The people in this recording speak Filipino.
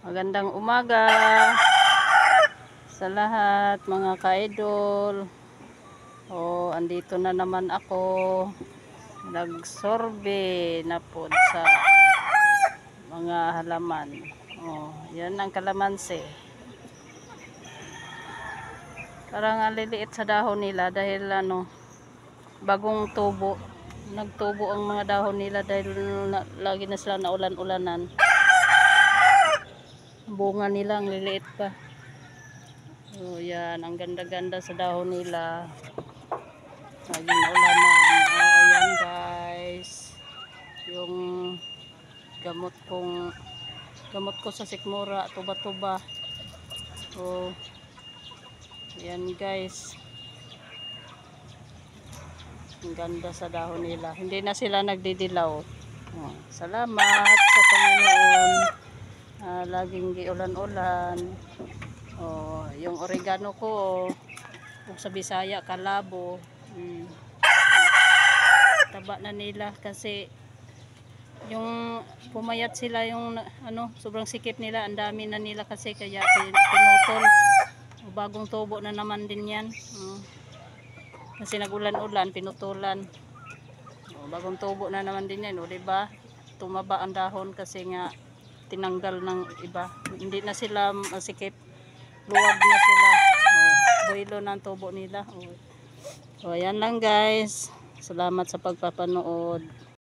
Magandang umaga sa lahat mga ka-idol. Andito na naman ako. Nagsorbe na po sa mga halaman. Yan ang kalamansi. Parang liliit sa dahon nila dahil bagong tubo. Nagtubo ang mga dahon nila dahil lagi na sila naulan-ulanan. Bunga nila ang liliit pa. Yan, ang ganda-ganda sa dahon nila. Laging ulanan. Ayan guys. Yung gamot ko sa sikmura, tuba-tuba. Ayan guys. Ang ganda sa dahon nila. Hindi na sila nagdidilaw. Salamat sa Panginoon. Laging giulan-ulan. Yung oregano ko kung sa Bisaya kalabo. Taba na nila kasi yung pumayat sila yung sobrang sikip nila, ang dami na nila kasi kaya pinutol. Bagong tubo na naman din yan. Kasi nagulan-ulan, pinutulan. Bagong tubo na naman din yan, diba? Tumaba ang dahon kasi nga tinanggal ng iba. Hindi na sila masikip. Luwag na sila. Buhilo na ang tubo nila. Ayan lang guys. Salamat sa pagpapanood.